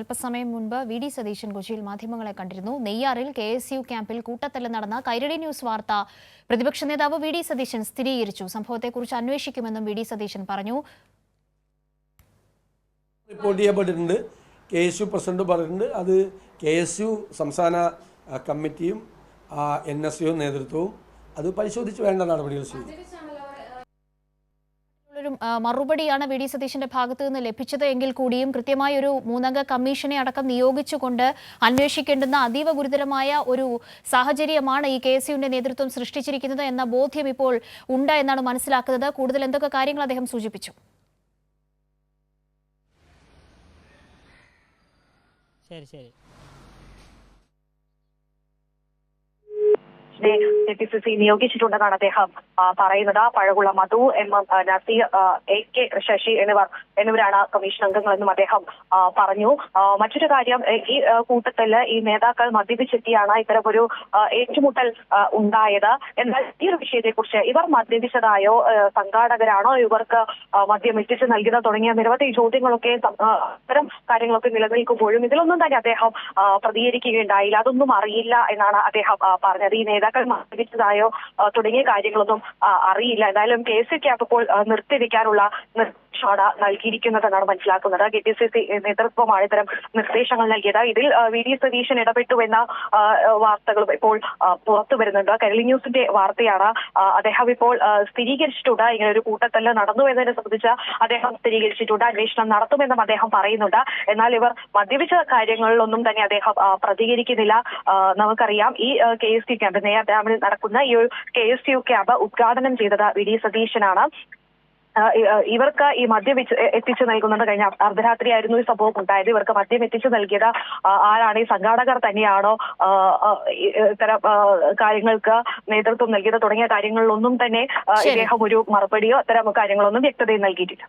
അല്പസമയം മുൻപ് വി.ഡി. സതീശൻ കൊച്ചിയിൽ മാധ്യമങ്ങളെ കണ്ടിരുന്നു. നെയ്യാറിൽ KSU ക്യാമ്പിൽ കൂട്ടത്തല്ല് നടന്ന കൈരളി ന്യൂസ് വാർത്ത പ്രതിപക്ഷ നേതാവ് വി.ഡി. സതീശൻ സ്ഥിരീകരിച്ചു. സംഭവത്തെക്കുറിച്ച് അന്വേഷിക്കുമെന്നും വി.ഡി. സതീശൻ പറഞ്ഞു. റിപ്പോർട്ട് ചെയ്യപ്പെട്ടിട്ടുണ്ട്. KSU പ്രസിഡന്റ് പറഞ്ഞിട്ടുണ്ട്. അത് KSU സംസ്ഥാന കമ്മിറ്റിയും NSU നേതൃത്വവും അത് പരിശോധിച്ച് വേണ്ട നടപടികൾ സ്വീകരിക്കും. മറുപടിയാണ് വി.ഡി. സതീശന്റെ ഭാഗത്തു നിന്ന് ലഭിച്ചത് എങ്കിൽ കൂടിയും കൃത്യമായ ഒരു 3-അംഗ കമ്മീഷനെ അടക്കം നിയോഗിച്ചുകൊണ്ട് അന്വേഷിക്കേണ്ടുന്ന അതീവ ഗുരുതരമായ ഒരു സാഹചര്യമാണ് ഈ KSUവിന്റെ നേതൃത്വം സൃഷ്ടിച്ചിരിക്കുന്നത് എന്ന ബോധ്യം ഇപ്പോൾ ഉണ്ട് എന്നാണ് മനസ്സിലാക്കുന്നത്. കൂടുതൽ എന്തൊക്കെ കാര്യങ്ങൾ അദ്ദേഹം സൂചിപ്പിച്ചു? KPCC നിയോഗിച്ചിട്ടുണ്ടെന്നാണ് അദ്ദേഹം പറയുന്നത്. പഴകുള്ള മധു, നസീർ, AK ശശി എന്നിവരാണ് കമ്മീഷൻ അംഗങ്ങളെന്നും അദ്ദേഹം പറഞ്ഞു. മറ്റൊരു കാര്യം, ഈ കൂട്ടത്തിൽ ഈ നേതാക്കൾ മദ്യപിച്ചെത്തിയാണ് ഇത്തരം ഒരു ഏറ്റുമുട്ടൽ ഉണ്ടായത്. എന്നാൽ ഈ ഒരു വിഷയത്തെക്കുറിച്ച് ഇവർ മദ്യപിച്ചതായോ, സംഘാടകരാണോ ഇവർക്ക് മദ്യം എത്തിച്ചു നൽകുന്നത് തുടങ്ങിയ നിരവധി ചോദ്യങ്ങളൊക്കെ അത്തരം കാര്യങ്ങളൊക്കെ നിലനിൽക്കുമ്പോഴും ഇതിലൊന്നും തന്നെ അദ്ദേഹം പ്രതികരിക്കുകയുണ്ടായില്ല. അതൊന്നും അറിയില്ല എന്നാണ് അദ്ദേഹം പറഞ്ഞത്. ഈ നേതാക്കൾ മദ്യപിച്ചതായോ തുടങ്ങിയ കാര്യങ്ങളൊന്നും അറിയില്ല. എന്തായാലും KSU ക്യാമ്പ് ഇപ്പോൾ നിർത്തിവെക്കാനുള്ള നിർദ്ദേശമാണ് നൽകിയിരിക്കുന്നതെന്നാണ് മനസ്സിലാക്കുന്നത്. KPCC നേതൃത്വമാണ് ഇത്തരം നിർദ്ദേശങ്ങൾ നൽകിയത്. ഇതിൽ വി.ഡി. സതീശൻ ഇടപെട്ടുവെന്ന വാർത്തകളും ഇപ്പോൾ പുറത്തു വരുന്നുണ്ട്. കൈരളി ന്യൂസിന്റെ വാർത്തയാണ്. അദ്ദേഹം ഇപ്പോൾ സ്ഥിരീകരിച്ചിട്ടുണ്ട്. ഇങ്ങനെ ഒരു കൂട്ടത്തല്ല് നടന്നു എന്നതിനെ സംബന്ധിച്ച് അദ്ദേഹം സ്ഥിരീകരിച്ചിട്ടുണ്ട്. അന്വേഷണം നടത്തുമെന്നും അദ്ദേഹം പറയുന്നുണ്ട്. എന്നാൽ ഇവർ മദ്യപിച്ച കാര്യങ്ങളിലൊന്നും തന്നെ അദ്ദേഹം പ്രതികരിക്കുന്നില്ല. നമുക്കറിയാം, ഈ KSU ക്യാമ്പ് നെയ്യാർ ഡാമിൽ നടക്കുന്ന ഈ ഒരു KSU ക്യാമ്പ് ഉദ്ഘാടനം ചെയ്തത് വി.ഡി. സതീശനാണ്. ഇവർക്ക് ഈ മദ്യം എത്തിച്ചു നൽകുന്നത് കഴിഞ്ഞ അർദ്ധരാത്രിയായിരുന്നു ഈ സംഭവം ഉണ്ടായത്. ഇവർക്ക് മദ്യം എത്തിച്ചു നൽകിയത് ആരാണ്? ഈ സംഘാടകർ തന്നെയാണോ ഇത്തരം കാര്യങ്ങൾക്ക് നേതൃത്വം നൽകിയത് തുടങ്ങിയ കാര്യങ്ങളിലൊന്നും തന്നെ ഇദ്ദേഹം ഒരു മറുപടിയോ അത്തരം കാര്യങ്ങളൊന്നും വ്യക്തതയും നൽകിയിട്ടില്ല.